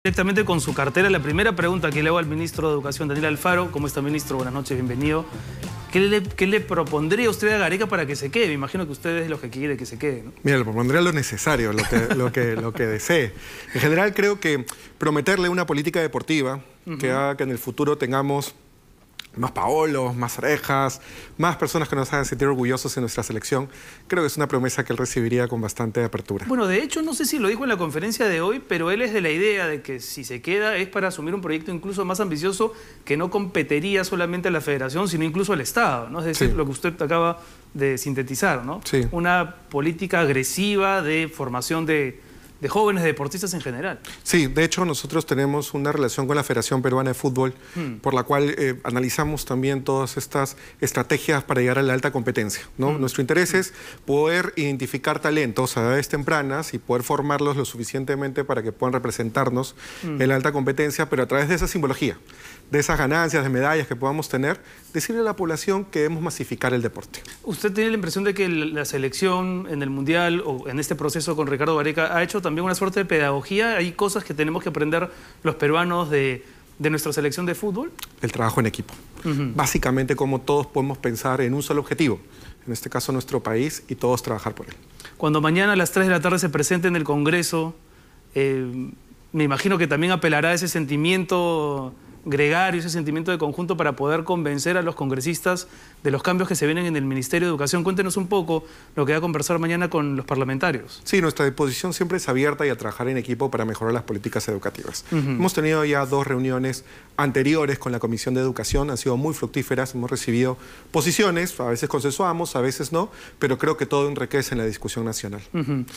Directamente con su cartera, la primera pregunta que le hago al ministro de Educación, Daniel Alfaro. ¿Cómo está, ministro? Buenas noches, bienvenido. ¿Qué le propondría usted a Gareca para que se quede? Me imagino que usted es lo que quiere que se quede, ¿no? Mira, le propondría lo necesario, lo que desee. En general, creo que prometerle una política deportiva que haga que en el futuro tengamos más Paolos, más Orejas, más personas que nos hagan sentir orgullosos en nuestra selección, creo que es una promesa que él recibiría con bastante apertura. Bueno, de hecho, no sé si lo dijo en la conferencia de hoy, pero él es de la idea de que si se queda es para asumir un proyecto incluso más ambicioso que no competiría solamente a la federación, sino incluso al Estado, ¿no? Es decir, lo que usted acaba de sintetizar, ¿no? Sí. Una política agresiva de formación de jóvenes deportistas en general. Sí, de hecho nosotros tenemos una relación con la Federación Peruana de Fútbol por la cual analizamos también todas estas estrategias para llegar a la alta competencia, ¿no? Nuestro interés es poder identificar talentos a edades tempranas y poder formarlos lo suficientemente para que puedan representarnos en la alta competencia, pero a través de esa simbología, de esas ganancias, de medallas que podamos tener, decirle a la población que debemos masificar el deporte. ¿Usted tiene la impresión de que la selección en el Mundial o en este proceso con Ricardo Gareca ha hecho también una suerte de pedagogía? ¿Hay cosas que tenemos que aprender los peruanos de nuestra selección de fútbol? El trabajo en equipo. Básicamente, cómo todos podemos pensar en un solo objetivo, en este caso nuestro país, y todos trabajar por él. Cuando mañana a las 3 de la tarde se presente en el Congreso, me imagino que también apelará a ese sentimiento gregario, ese sentimiento de conjunto para poder convencer a los congresistas de los cambios que se vienen en el Ministerio de Educación. Cuéntenos un poco lo que va a conversar mañana con los parlamentarios. Sí, nuestra disposición siempre es abierta y a trabajar en equipo para mejorar las políticas educativas. Hemos tenido ya 2 reuniones anteriores con la Comisión de Educación, han sido muy fructíferas, hemos recibido posiciones, a veces consensuamos, a veces no, pero creo que todo enriquece en la discusión nacional.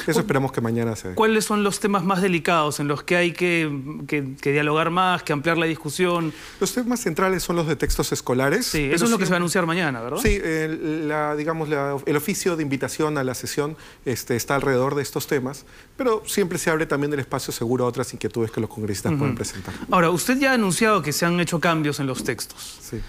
Eso esperamos que mañana se dé. ¿Cuáles son los temas más delicados en los que hay que dialogar más, que ampliar la discusión? Los temas centrales son los de textos escolares. Sí, eso es lo que se va a anunciar mañana, ¿verdad? Sí, el oficio de invitación a la sesión está alrededor de estos temas, pero siempre se abre también el espacio seguro a otras inquietudes que los congresistas pueden presentar. Ahora, usted ya ha anunciado que se han hecho cambios en los textos. Sí.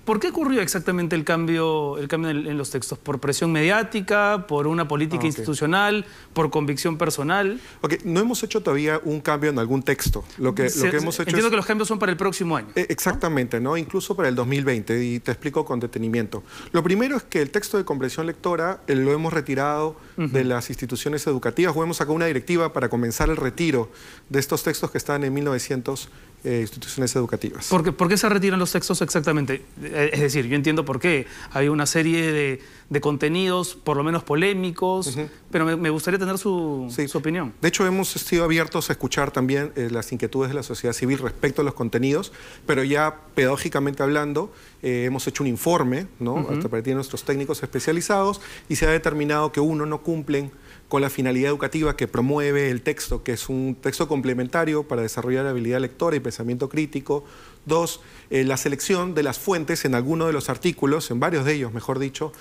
¿Por qué ocurrió exactamente el cambio en los textos? ¿Por presión mediática? ¿Por una política institucional? ¿Por convicción personal? No hemos hecho todavía un cambio en algún texto. Lo que hemos hecho entiendo que los cambios son para el próximo año. Exactamente, ¿no? Incluso para el 2020, y te explico con detenimiento. Lo primero es que el texto de comprensión lectora lo hemos retirado de las instituciones educativas, o hemos sacado una directiva para comenzar el retiro de estos textos que están en 1900 instituciones educativas. ¿Por qué se retiran los textos exactamente? Es decir, yo entiendo por qué. Hay una serie de contenidos, por lo menos polémicos, pero me gustaría tener su opinión. De hecho, hemos sido abiertos a escuchar también las inquietudes de la sociedad civil respecto a los contenidos, pero ya pedagógicamente hablando, hemos hecho un informe, ¿no? A partir de nuestros técnicos especializados, y se ha determinado que no cumplen con la finalidad educativa que promueve el texto, que es un texto complementario para desarrollar habilidad lectora y pensamiento crítico. 2, la selección de las fuentes en alguno de los artículos, en varios de ellos, mejor dicho,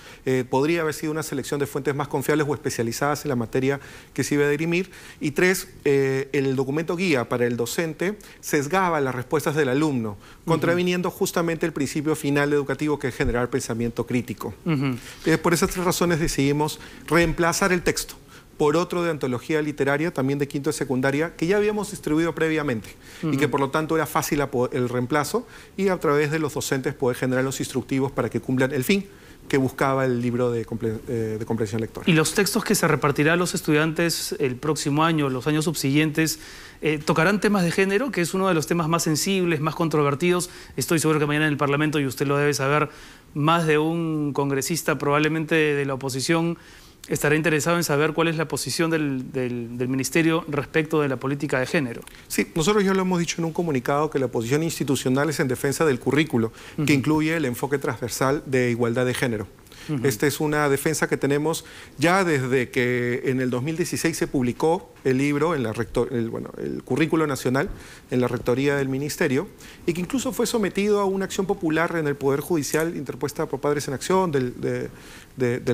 podría haber sido una selección de fuentes más confiables o especializadas en la materia que se iba a dirimir. Y 3, el documento guía para el docente sesgaba las respuestas del alumno, contraviniendo justamente el principio final educativo, que es generar pensamiento crítico. Por esas 3 razones decidimos reemplazar el texto por otro de antología literaria, también de quinto de secundaria, que ya habíamos distribuido previamente y que por lo tanto era fácil el reemplazo, y a través de los docentes poder generar los instructivos para que cumplan el fin que buscaba el libro de comprensión lectora. ¿Y los textos que se repartirán a los estudiantes el próximo año, los años subsiguientes, tocarán temas de género, que es uno de los temas más sensibles, más controvertidos? Estoy seguro que mañana en el Parlamento, y usted lo debe saber, más de un congresista probablemente de la oposición estará interesado en saber cuál es la posición del Ministerio respecto de la política de género. Sí, nosotros ya lo hemos dicho en un comunicado, que la posición institucional es en defensa del currículo, que incluye el enfoque transversal de igualdad de género. Esta es una defensa que tenemos ya desde que en el 2016 se publicó el libro, en el currículo nacional, en la rectoría del ministerio, y que incluso fue sometido a una acción popular en el Poder Judicial interpuesta por Padres en Acción del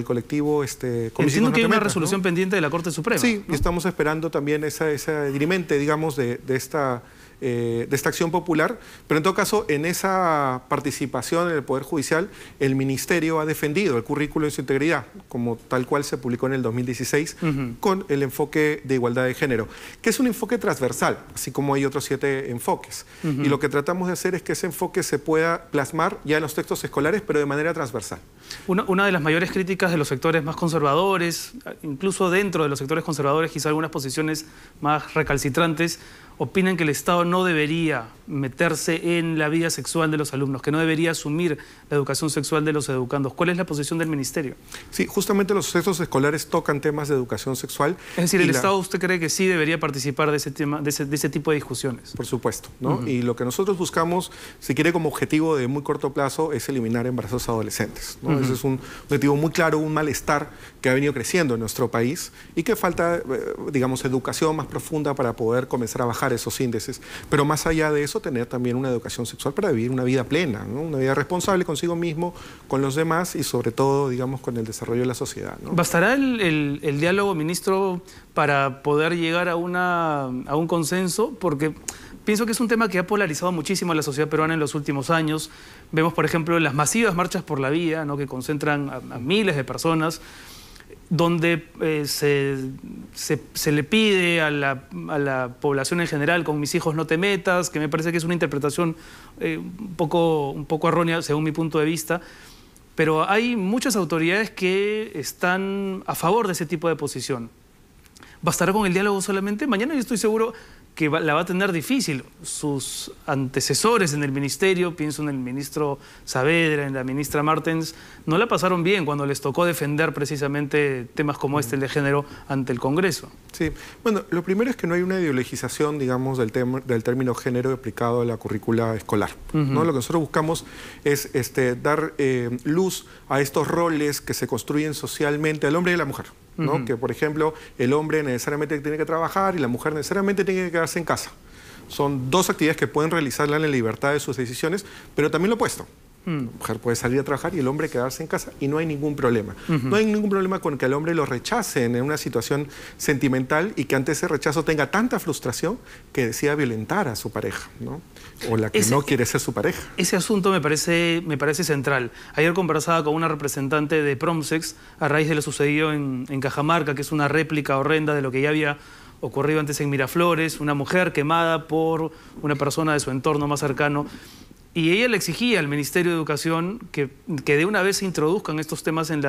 colectivo Entiendo que hay una resolución pendiente de la Corte Suprema. Sí, ¿no? Y estamos esperando también esa dirimente, digamos, de esta de esta acción popular, pero en todo caso, en esa participación en el Poder Judicial, el Ministerio ha defendido el currículo en su integridad, como tal cual se publicó en el 2016, con el enfoque de igualdad de género, que es un enfoque transversal, así como hay otros 7 enfoques. Y lo que tratamos de hacer es que ese enfoque se pueda plasmar ya en los textos escolares, pero de manera transversal. Una de las mayores críticas de los sectores más conservadores, incluso dentro de los sectores conservadores, quizá algunas posiciones más recalcitrantes, opinan que el Estado no debería meterse en la vida sexual de los alumnos, que no debería asumir la educación sexual de los educandos. ¿Cuál es la posición del Ministerio? Sí, justamente los textos escolares tocan temas de educación sexual. Es decir, ¿el Estado usted cree que sí debería participar de ese tema, de ese tipo de discusiones? Por supuesto, ¿no? Y lo que nosotros buscamos, si quiere como objetivo de muy corto plazo, es eliminar embarazos adolescentes, ¿no? Ese es un objetivo muy claro, un malestar que ha venido creciendo en nuestro país y que falta, digamos, educación más profunda para poder comenzar a bajar esos índices, pero más allá de eso, tener también una educación sexual para vivir una vida plena, ¿no? Una vida responsable consigo mismo, con los demás y sobre todo, digamos, con el desarrollo de la sociedad, ¿no? ¿Bastará el diálogo, ministro, para poder llegar a un consenso? Porque pienso que es un tema que ha polarizado muchísimo a la sociedad peruana en los últimos años. Vemos, por ejemplo, las masivas marchas por la vida, ¿no? Que concentran a miles de personas, donde se le pide a la población en general, con mis hijos no te metas, que me parece que es una interpretación un poco errónea según mi punto de vista, pero hay muchas autoridades que están a favor de ese tipo de posición. ¿Bastará con el diálogo solamente? Mañana yo estoy seguro que la va a tener difícil. Sus antecesores en el ministerio, pienso en el ministro Saavedra, en la ministra Martens, no la pasaron bien cuando les tocó defender precisamente temas como el de género ante el Congreso. Sí, bueno, lo primero es que no hay una ideologización, digamos, del término género aplicado a la currícula escolar, ¿no? Lo que nosotros buscamos es dar luz a estos roles que se construyen socialmente al hombre y a la mujer, ¿no? Que, por ejemplo, el hombre necesariamente tiene que trabajar y la mujer necesariamente tiene que quedarse en casa. Son 2 actividades que pueden realizarla en la libertad de sus decisiones, pero también lo opuesto. La mujer puede salir a trabajar y el hombre quedarse en casa y no hay ningún problema. No hay ningún problema con que el hombre lo rechacen en una situación sentimental y que ante ese rechazo tenga tanta frustración que decida violentar a su pareja, ¿no? O la que no quiere ser su pareja. Ese asunto me parece central. Ayer conversaba con una representante de Promsex a raíz de lo sucedido en Cajamarca, que es una réplica horrenda de lo que ya había ocurrido antes en Miraflores, una mujer quemada por una persona de su entorno más cercano. Y ella le exigía al Ministerio de Educación que de una vez se introduzcan estos temas en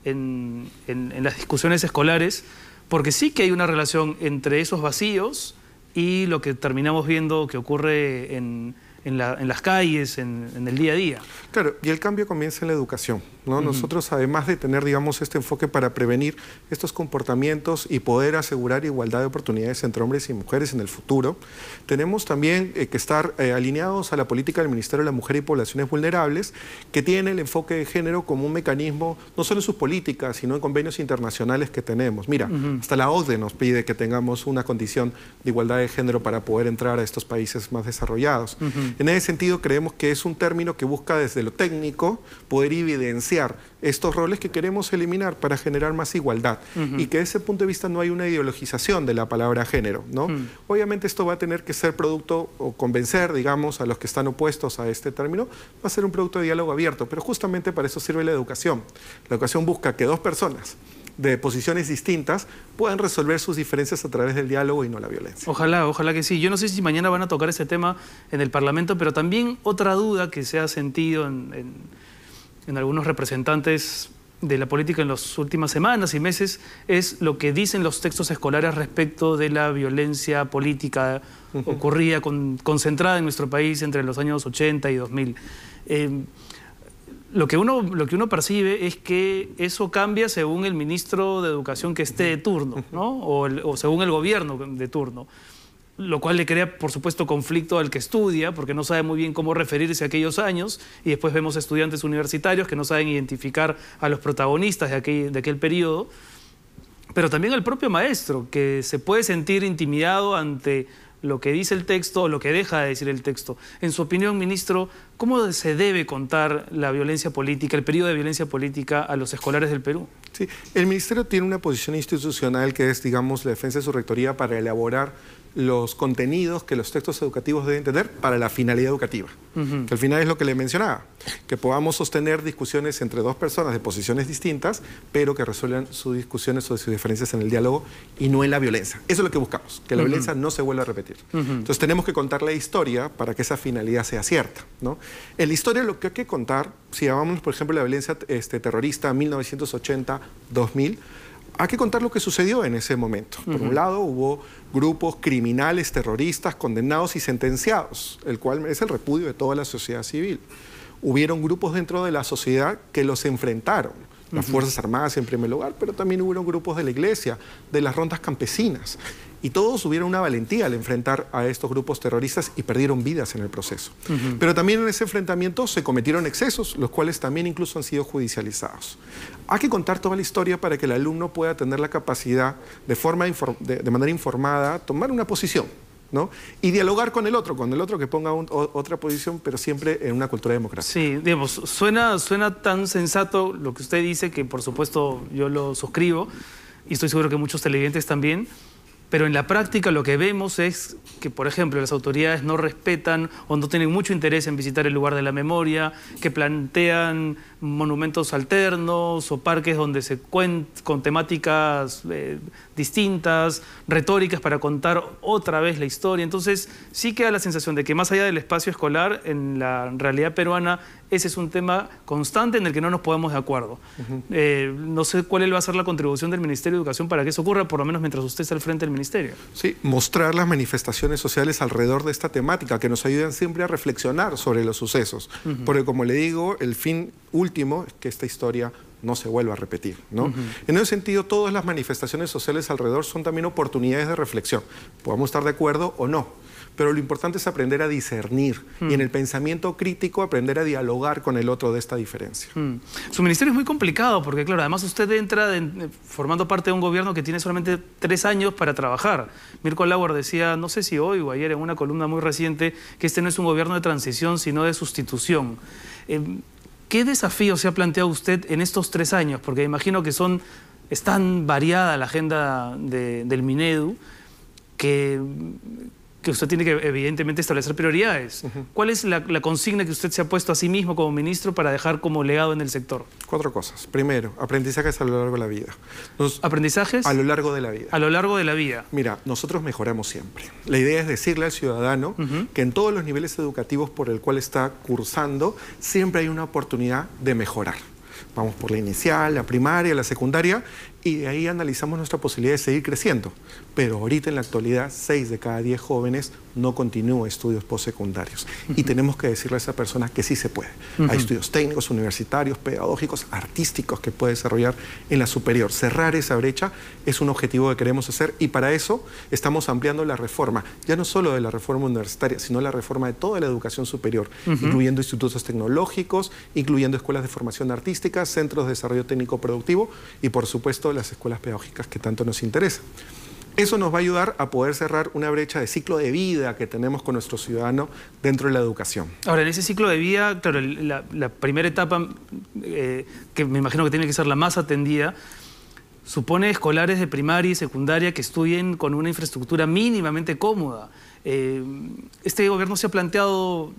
las discusiones escolares, porque sí que hay una relación entre esos vacíos y lo que terminamos viendo que ocurre en las calles, en el día a día. Claro, y el cambio comienza en la educación, ¿no? Nosotros, además de tener, digamos, este enfoque para prevenir estos comportamientos y poder asegurar igualdad de oportunidades entre hombres y mujeres en el futuro, tenemos también que estar alineados a la política del Ministerio de la Mujer y Poblaciones Vulnerables, que tiene el enfoque de género como un mecanismo, no solo en sus políticas, sino en convenios internacionales que tenemos. Mira, hasta la OCDE nos pide que tengamos una condición de igualdad de género para poder entrar a estos países más desarrollados. En ese sentido, creemos que es un término que busca desde lo técnico poder evidenciar estos roles que queremos eliminar para generar más igualdad y que desde ese punto de vista no hay una ideologización de la palabra género, ¿no? Obviamente esto va a tener que ser producto o convencer, digamos, a los que están opuestos a este término, va a ser un producto de diálogo abierto, pero justamente para eso sirve la educación. La educación busca que 2 personas de posiciones distintas puedan resolver sus diferencias a través del diálogo y no la violencia. Ojalá que sí. Yo no sé si mañana van a tocar ese tema en el Parlamento, pero también otra duda que se ha sentido en algunos representantes de la política en las últimas semanas y meses es lo que dicen los textos escolares respecto de la violencia política ocurrida, concentrada en nuestro país entre los años 80 y 2000. Lo que uno percibe es que eso cambia según el ministro de Educación que esté de turno, ¿no? o según el gobierno de turno, lo cual le crea, por supuesto, conflicto al que estudia, porque no sabe muy bien cómo referirse a aquellos años, y después vemos estudiantes universitarios que no saben identificar a los protagonistas de aquel periodo, pero también al propio maestro, que se puede sentir intimidado ante lo que dice el texto o lo que deja de decir el texto. En su opinión, ministro, ¿cómo se debe contar la violencia política, el periodo de violencia política a los escolares del Perú? Sí, el ministerio tiene una posición institucional que es, digamos, la defensa de su rectoría para elaborar los contenidos que los textos educativos deben tener para la finalidad educativa. Que al final es lo que le mencionaba, que podamos sostener discusiones entre dos personas de posiciones distintas, pero que resuelvan sus discusiones o sus diferencias en el diálogo y no en la violencia. Eso es lo que buscamos, que la violencia no se vuelva a repetir. Entonces tenemos que contar la historia para que esa finalidad sea cierta, ¿no? En la historia lo que hay que contar, si llamamos por ejemplo la violencia terrorista 1980-2000, hay que contar lo que sucedió en ese momento. Por un lado, hubo grupos criminales, terroristas, condenados y sentenciados, el cual merece el repudio de toda la sociedad civil. Hubieron grupos dentro de la sociedad que los enfrentaron. Las Fuerzas Armadas en primer lugar, pero también hubieron grupos de la iglesia, de las rondas campesinas. Y todos tuvieron una valentía al enfrentar a estos grupos terroristas y perdieron vidas en el proceso. Pero también en ese enfrentamiento se cometieron excesos, los cuales también incluso han sido judicializados. Hay que contar toda la historia para que el alumno pueda tener la capacidad, de manera informada, tomar una posición, ¿no? Y dialogar con el otro que ponga otra posición, pero siempre en una cultura democrática. Sí, digamos, suena tan sensato lo que usted dice, que por supuesto yo lo suscribo, y estoy seguro que muchos televidentes también. Pero en la práctica lo que vemos es que, por ejemplo, las autoridades no respetan o no tienen mucho interés en visitar el lugar de la memoria, que plantean monumentos alternos o parques donde se cuentan con temáticas distintas, retóricas para contar otra vez la historia. Entonces sí queda la sensación de que más allá del espacio escolar, en la realidad peruana, ese es un tema constante en el que no nos podemos de acuerdo. No sé cuál va a ser la contribución del Ministerio de Educación para que eso ocurra, por lo menos mientras usted está al frente del Ministerio. Sí, mostrar las manifestaciones sociales alrededor de esta temática que nos ayudan siempre a reflexionar sobre los sucesos. Porque como le digo, el fin último es que esta historia no se vuelva a repetir, ¿no? En ese sentido, todas las manifestaciones sociales alrededor son también oportunidades de reflexión. Podemos estar de acuerdo o no, pero lo importante es aprender a discernir y en el pensamiento crítico aprender a dialogar con el otro de esta diferencia. Su ministerio es muy complicado porque, claro, además usted entra formando parte de un gobierno que tiene solamente 3 años para trabajar. Mirko Lauer decía, no sé si hoy o ayer en una columna muy reciente, que este no es un gobierno de transición, sino de sustitución. ¿Qué desafío se ha planteado usted en estos 3 años? Porque imagino que es tan variada la agenda del Minedu que usted tiene que evidentemente establecer prioridades. ¿Cuál es la consigna que usted se ha puesto a sí mismo como ministro para dejar como legado en el sector? 4 cosas. Primero, aprendizajes a lo largo de la vida. ¿Aprendizajes? A lo largo de la vida. A lo largo de la vida. Mira, nosotros mejoramos siempre. La idea es decirle al ciudadano que en todos los niveles educativos por el cual está cursando, siempre hay una oportunidad de mejorar. Vamos por la inicial, la primaria, la secundaria, y de ahí analizamos nuestra posibilidad de seguir creciendo. Pero ahorita en la actualidad, 6 de cada 10 jóvenes no continúan estudios postsecundarios. Y tenemos que decirle a esa persona que sí se puede. Hay estudios técnicos, universitarios, pedagógicos, artísticos que puede desarrollar en la superior. Cerrar esa brecha es un objetivo que queremos hacer y para eso estamos ampliando la reforma, ya no solo de la reforma universitaria, sino la reforma de toda la educación superior, incluyendo institutos tecnológicos, incluyendo escuelas de formación artística, centros de desarrollo técnico productivo y, por supuesto, las escuelas pedagógicas que tanto nos interesan. Eso nos va a ayudar a poder cerrar una brecha de ciclo de vida que tenemos con nuestro ciudadano dentro de la educación. Ahora, en ese ciclo de vida, claro, la primera etapa, que me imagino que tiene que ser la más atendida, supone escolares de primaria y secundaria que estudien con una infraestructura mínimamente cómoda. Este gobierno se ha planteado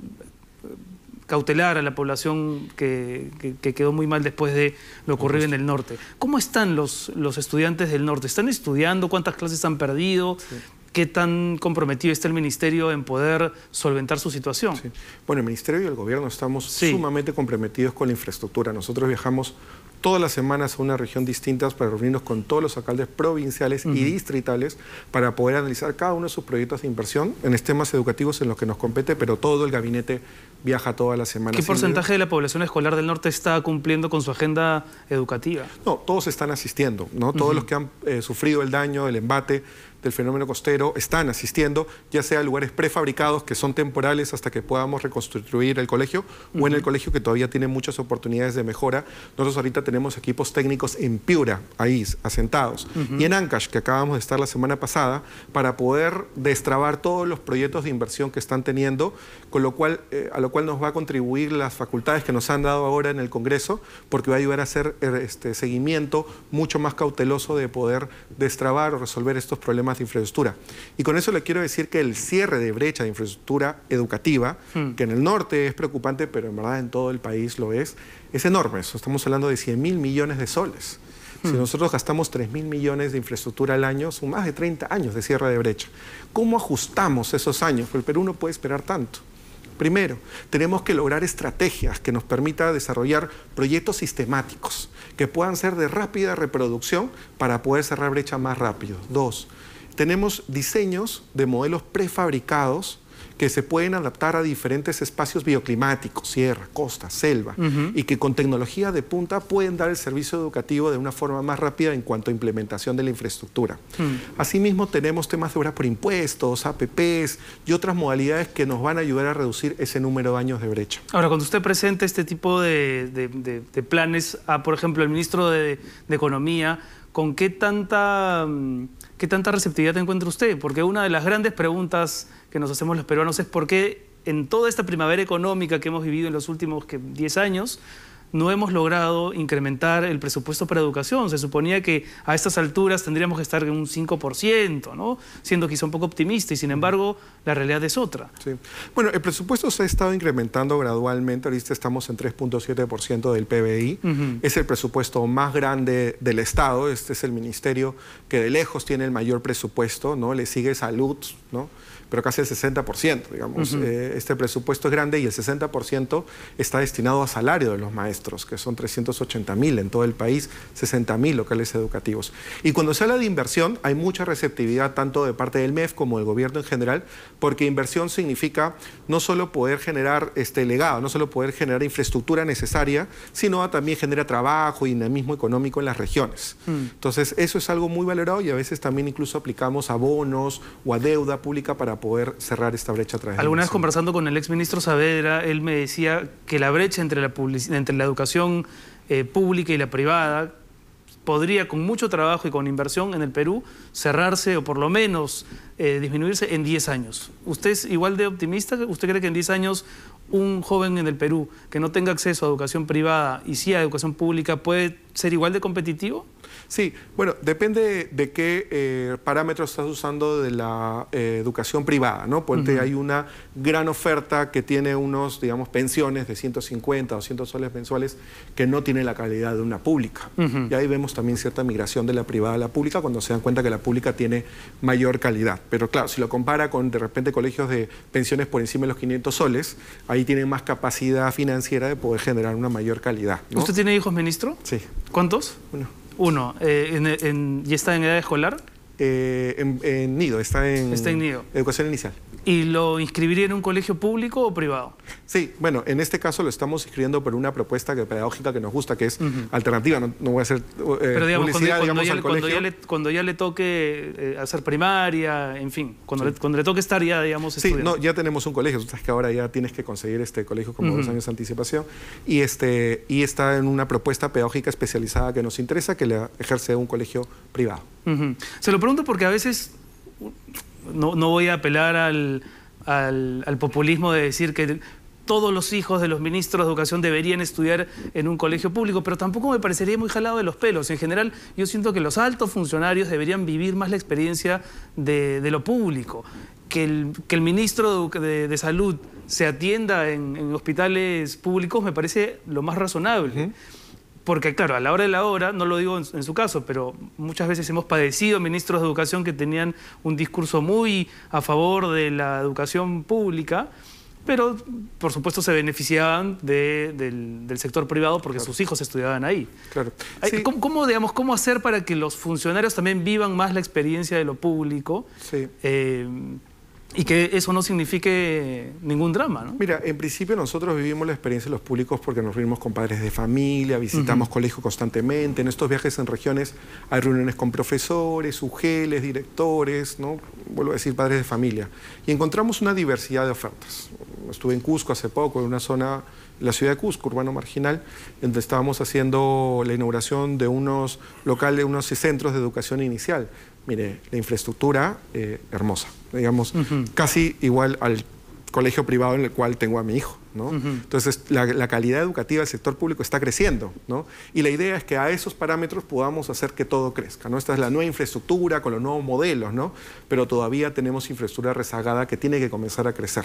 cautelar a la población que quedó muy mal después de lo ocurrido en el norte. ¿Cómo están los estudiantes del norte? ¿Están estudiando? ¿Cuántas clases han perdido? Sí. ¿Qué tan comprometido está el Ministerio en poder solventar su situación? Sí. Bueno, el Ministerio y el Gobierno estamos sumamente comprometidos con la infraestructura. Nosotros viajamos todas las semanas a una región distinta para reunirnos con todos los alcaldes provinciales y distritales para poder analizar cada uno de sus proyectos de inversión en temas educativos en los que nos compete, pero todo el gabinete viaja todas las semanas. ¿Qué porcentaje de la población escolar del norte está cumpliendo con su agenda educativa? No, todos están asistiendo, ¿no? Todos los que han sufrido el daño, el embate del fenómeno costero están asistiendo, ya sea a lugares prefabricados que son temporales hasta que podamos reconstruir el colegio o en el colegio que todavía tiene muchas oportunidades de mejora. Nosotros ahorita tenemos tenemos equipos técnicos en Piura, ahí asentados, y en Ancash, que acabamos de estar la semana pasada, para poder destrabar todos los proyectos de inversión que están teniendo, con lo cual, a lo cual nos va a contribuir las facultades que nos han dado ahora en el Congreso, porque va a ayudar a hacer seguimiento mucho más cauteloso de poder destrabar o resolver estos problemas de infraestructura. Y con eso le quiero decir que el cierre de brecha de infraestructura educativa, que en el norte es preocupante, pero en verdad en todo el país lo es enorme. Estamos hablando de 100.000 millones de soles. Si nosotros gastamos 3.000 millones de infraestructura al año, son más de 30 años de cierre de brecha. ¿Cómo ajustamos esos años? Porque el Perú no puede esperar tanto. Primero, tenemos que lograr estrategias que nos permitan desarrollar proyectos sistemáticos que puedan ser de rápida reproducción para poder cerrar brecha más rápido. Dos, tenemos diseños de modelos prefabricados que se pueden adaptar a diferentes espacios bioclimáticos, sierra, costa, selva, y que con tecnología de punta pueden dar el servicio educativo de una forma más rápida en cuanto a implementación de la infraestructura. Asimismo, tenemos temas de obra por impuestos, APPs y otras modalidades que nos van a ayudar a reducir ese número de años de brecha. Ahora, cuando usted presenta este tipo de planes a, por ejemplo, el ministro de Economía, ¿con qué tanta receptividad encuentra usted? Porque una de las grandes preguntas que nos hacemos los peruanos es por qué en toda esta primavera económica que hemos vivido en los últimos 10 años no hemos logrado incrementar el presupuesto para educación. Se suponía que a estas alturas tendríamos que estar en un 5%, ¿no? Siendo quizá un poco optimista, y sin embargo la realidad es otra. Sí. Bueno, el presupuesto se ha estado incrementando gradualmente. Ahorita estamos en 3.7% del PBI. Es el presupuesto más grande del Estado. Este es el ministerio que de lejos tiene el mayor presupuesto, ¿no? Le sigue salud, ¿no? Pero casi el 60%, digamos. Este presupuesto es grande y el 60% está destinado a salario de los maestros, que son 380.000 en todo el país, 60.000 locales educativos. Y cuando se habla de inversión, hay mucha receptividad tanto de parte del MEF como del gobierno en general, porque inversión significa no solo poder generar legado, no solo poder generar infraestructura necesaria, sino también genera trabajo y dinamismo económico en las regiones. Entonces, eso es algo muy valorado y a veces también incluso aplicamos a bonos o a deuda pública para poder cerrar esta brecha a través de Alguna vez inversión. conversando con el exministro Saavedra, él me decía que la brecha entre la educación pública y la privada podría, con mucho trabajo y con inversión en el Perú, cerrarse o por lo menos disminuirse en 10 años. ¿Usted es igual de optimista? ¿Usted cree que en 10 años un joven en el Perú que no tenga acceso a educación privada y sí a educación pública puede ser igual de competitivo? Sí, bueno, depende de qué parámetros estás usando de la educación privada, ¿no? Porque hay una gran oferta que tiene unos, digamos, pensiones de 150, 200 soles mensuales que no tiene la calidad de una pública. Y ahí vemos también cierta migración de la privada a la pública cuando se dan cuenta que la pública tiene mayor calidad. Pero claro, si lo compara con, de repente, colegios de pensiones por encima de los 500 soles, ahí tienen más capacidad financiera de poder generar una mayor calidad, ¿no? ¿Usted tiene hijos, ministro? Sí. ¿Cuántos? Uno. ¿Y está en edad escolar? En Nido, está en Nido. Educación inicial. ¿Y lo inscribiría en un colegio público o privado? Sí, bueno, en este caso lo estamos inscribiendo por una propuesta pedagógica que nos gusta, que es alternativa. No voy a hacer pero digamos, publicidad, al colegio. Cuando ya le toque hacer primaria, en fin, cuando le toque estar ya, digamos, estudiando. Sí, no, ya tenemos un colegio. Tú sabes que ahora ya tienes que conseguir este colegio como 2 años de anticipación. Y está en una propuesta pedagógica especializada que nos interesa, que le ejerce un colegio privado. Se lo pregunto porque a veces no voy a apelar al populismo de decir que todos los hijos de los ministros de Educación deberían estudiar en un colegio público, pero tampoco me parecería muy jalado de los pelos. En general, yo siento que los altos funcionarios deberían vivir más la experiencia de lo público. Que el ministro de Salud se atienda en hospitales públicos me parece lo más razonable. Porque, claro, a la hora de la hora, no lo digo en su caso, pero muchas veces hemos padecido ministros de educación que tenían un discurso muy a favor de la educación pública, pero, por supuesto, se beneficiaban del sector privado porque sus hijos estudiaban ahí. Claro. Sí. ¿Cómo hacer para que los funcionarios también vivan más la experiencia de lo público? Sí. Y que eso no signifique ningún drama, ¿no? Mira, en principio nosotros vivimos la experiencia de los públicos porque nos reunimos con padres de familia, visitamos colegios constantemente. En estos viajes en regiones hay reuniones con profesores, UGELes, directores, ¿no? Vuelvo a decir, padres de familia. Y encontramos una diversidad de ofertas. Estuve en Cusco hace poco, en una zona, la ciudad de Cusco, urbano marginal, donde estábamos haciendo la inauguración de unos locales, unos centros de educación inicial. Mire, la infraestructura hermosa, digamos, casi igual al colegio privado en el cual tengo a mi hijo, ¿no? Entonces, la calidad educativa del sector público está creciendo, ¿no? Y la idea es que a esos parámetros podamos hacer que todo crezca, ¿no? Esta es la nueva infraestructura con los nuevos modelos, ¿no? Pero todavía tenemos infraestructura rezagada que tiene que comenzar a crecer.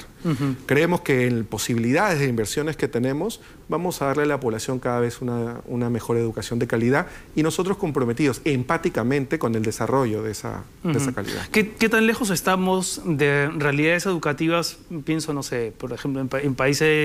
Creemos que en posibilidades de inversiones que tenemos, vamos a darle a la población cada vez una mejor educación de calidad y nosotros comprometidos empáticamente con el desarrollo de esa calidad. ¿Qué tan lejos estamos de realidades educativas? Pienso, no sé, por ejemplo, en países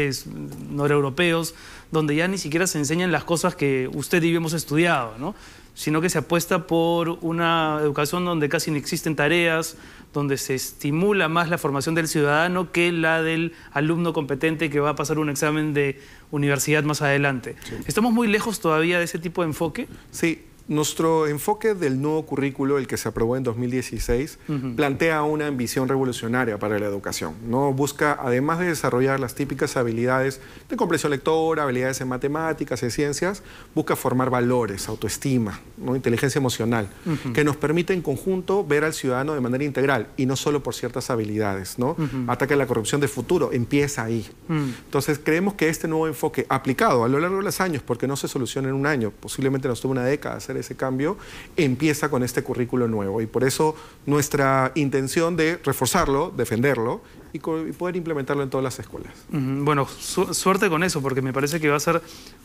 noreuropeos, donde ya ni siquiera se enseñan las cosas que usted y yo hemos estudiado, ¿no? Sino que se apuesta por una educación donde casi no existen tareas, donde se estimula más la formación del ciudadano que la del alumno competente que va a pasar un examen de universidad más adelante. Sí. ¿Estamos muy lejos todavía de ese tipo de enfoque? Sí. Nuestro enfoque del nuevo currículo, el que se aprobó en 2016, plantea una ambición revolucionaria para la educación, ¿no? Busca, además de desarrollar las típicas habilidades de comprensión lectora, habilidades en matemáticas, en ciencias, busca formar valores, autoestima, ¿no? Inteligencia emocional, que nos permite en conjunto ver al ciudadano de manera integral y no solo por ciertas habilidades, ¿no? Ataque a la corrupción de futuro empieza ahí. Entonces, creemos que este nuevo enfoque aplicado a lo largo de los años, porque no se soluciona en un año, posiblemente nos tome una década hacer ese cambio, empieza con este currículo nuevo y por eso nuestra intención de reforzarlo, defenderlo y poder implementarlo en todas las escuelas. Bueno, suerte con eso, porque me parece que va a ser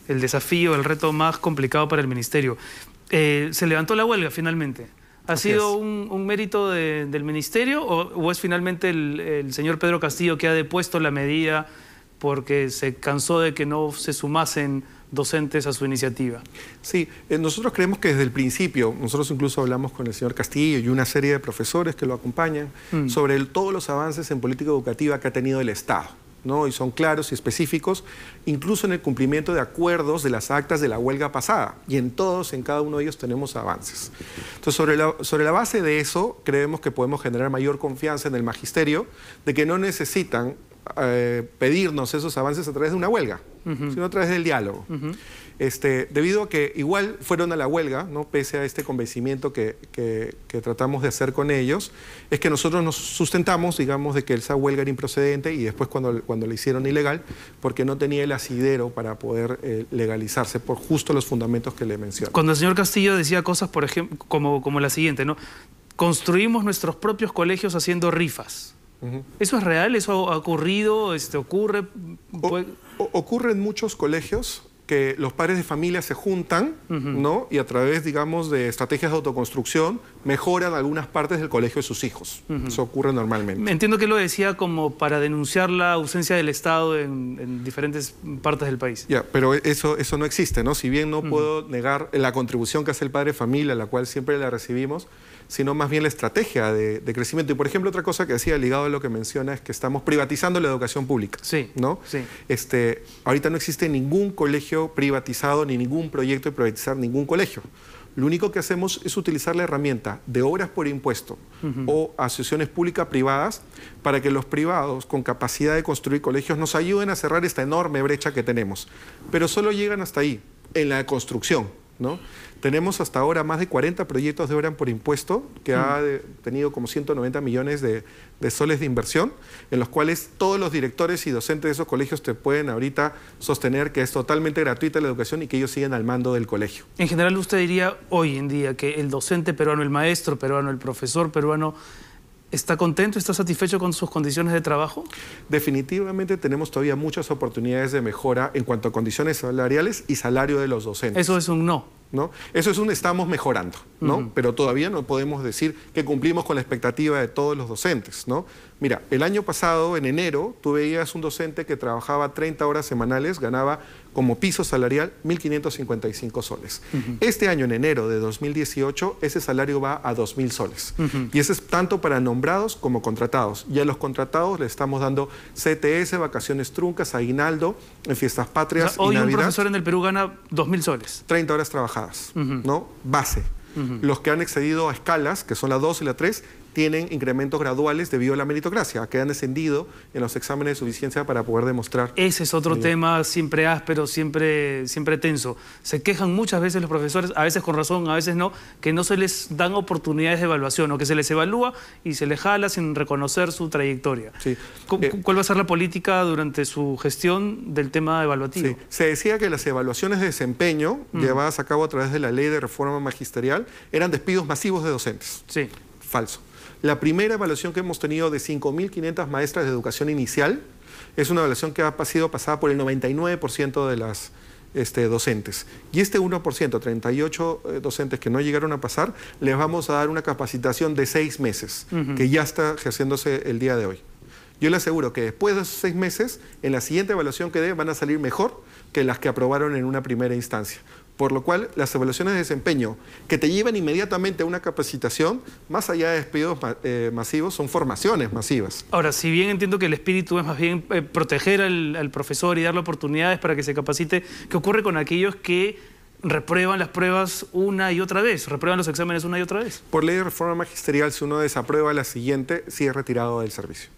el desafío, el reto más complicado para el ministerio. Se levantó la huelga finalmente. ¿Ha sido un mérito del ministerio o es finalmente el señor Pedro Castillo que ha depuesto la medida porque se cansó de que no se sumasen docentes a su iniciativa? Sí, nosotros creemos que desde el principio, nosotros incluso hablamos con el señor Castillo y una serie de profesores que lo acompañan sobre todos los avances en política educativa que ha tenido el Estado, ¿no? Y son claros y específicos, incluso en el cumplimiento de acuerdos de las actas de la huelga pasada. Y en cada uno de ellos tenemos avances. Entonces, sobre la base de eso, creemos que podemos generar mayor confianza en el magisterio de que no necesitan pedirnos esos avances a través de una huelga, sino a través del diálogo. Debido a que igual fueron a la huelga, ¿no? Pese a este convencimiento que tratamos de hacer con ellos, es que nosotros nos sustentamos, digamos, de que esa huelga era improcedente y después cuando la hicieron ilegal, porque no tenía el asidero para poder legalizarse por justo los fundamentos que le menciono. Cuando el señor Castillo decía cosas, por ejemplo, como la siguiente, ¿no? Construimos nuestros propios colegios haciendo rifas. ¿Eso es real? ¿Eso ha ocurrido? ¿Ocurre? Ocurre en muchos colegios que los padres de familia se juntan, ¿no? Y a través, digamos, de estrategias de autoconstrucción mejoran algunas partes del colegio de sus hijos. Eso ocurre normalmente. Entiendo que lo decía como para denunciar la ausencia del Estado en diferentes partes del país. Ya, pero eso no existe, ¿no? Si bien no puedo negar la contribución que hace el padre de familia, la cual siempre la recibimos, sino más bien la estrategia de crecimiento. Y, por ejemplo, otra cosa que decía, ligado a lo que menciona, es que estamos privatizando la educación pública. Sí, ¿no? Sí. Ahorita no existe ningún colegio privatizado ni ningún proyecto de privatizar ningún colegio. Lo único que hacemos es utilizar la herramienta de obras por impuesto o asociaciones públicas-privadas para que los privados con capacidad de construir colegios nos ayuden a cerrar esta enorme brecha que tenemos. Pero solo llegan hasta ahí, en la construcción, ¿no? Tenemos hasta ahora más de 40 proyectos de obra por impuesto que ha tenido como 190 millones de soles de inversión, en los cuales todos los directores y docentes de esos colegios te pueden ahorita sostener que es totalmente gratuita la educación y que ellos siguen al mando del colegio. En general, usted diría hoy en día que el docente peruano, el maestro peruano, el profesor peruano, ¿está contento, está satisfecho con sus condiciones de trabajo? Definitivamente tenemos todavía muchas oportunidades de mejora en cuanto a condiciones salariales y salario de los docentes. Eso es un no. ¿No? Eso es estamos mejorando, ¿no? Pero todavía no podemos decir que cumplimos con la expectativa de todos los docentes, ¿no? Mira, el año pasado, en enero, tú veías un docente que trabajaba 30 horas semanales, ganaba como piso salarial 1.555 soles. Este año, en enero de 2018, ese salario va a 2.000 soles. Y ese es tanto para nombrados como contratados. Y a los contratados le estamos dando CTS, vacaciones truncas, aguinaldo, en fiestas patrias, o sea, hoy y Navidad. Un profesor en el Perú gana 2.000 soles. 30 horas trabajadas, ¿no? Base. Los que han excedido a escalas, que son la 2 y la 3, tienen incrementos graduales debido a la meritocracia, que han descendido en los exámenes de suficiencia para poder demostrar. Ese es otro tema siempre áspero, siempre tenso. Se quejan muchas veces los profesores, a veces con razón, a veces no, que no se les dan oportunidades de evaluación o que se les evalúa y se les jala sin reconocer su trayectoria. Sí. ¿Cuál va a ser la política durante su gestión del tema evaluativo? Sí. Se decía que las evaluaciones de desempeño llevadas a cabo a través de la ley de reforma magisterial eran despidos masivos de docentes. Sí. Falso. La primera evaluación que hemos tenido de 5.500 maestras de educación inicial es una evaluación que ha sido pasada por el 99% de las docentes. Y este 1%, 38 docentes que no llegaron a pasar, les vamos a dar una capacitación de 6 meses, que ya está ejerciéndose el día de hoy. Yo le aseguro que después de esos 6 meses, en la siguiente evaluación que dé, van a salir mejor que las que aprobaron en una primera instancia. Por lo cual, las evaluaciones de desempeño que te llevan inmediatamente a una capacitación, más allá de despidos masivos, son formaciones masivas. Ahora, si bien entiendo que el espíritu es más bien proteger al profesor y darle oportunidades para que se capacite, ¿qué ocurre con aquellos que reprueban las pruebas una y otra vez, reprueban los exámenes una y otra vez? Por ley de reforma magisterial, si uno desaprueba la siguiente, sí es retirado del servicio.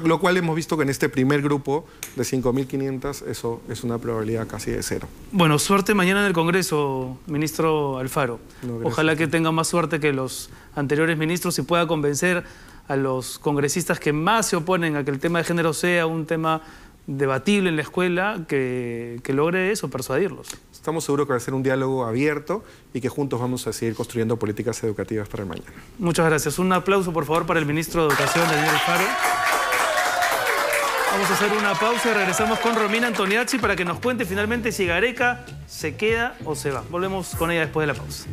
Lo cual hemos visto que en este primer grupo de 5.500 eso es una probabilidad casi de 0. Bueno, suerte mañana en el Congreso, ministro Alfaro. No, ojalá que tenga más suerte que los anteriores ministros y pueda convencer a los congresistas que más se oponen a que el tema de género sea un tema debatible en la escuela, que logre eso, persuadirlos. Estamos seguros que va a ser un diálogo abierto y que juntos vamos a seguir construyendo políticas educativas para el mañana. Muchas gracias. Un aplauso, por favor, para el ministro de Educación, Daniel Alfaro. Vamos a hacer una pausa y regresamos con Romina Antoniazzi para que nos cuente finalmente si Gareca se queda o se va. Volvemos con ella después de la pausa.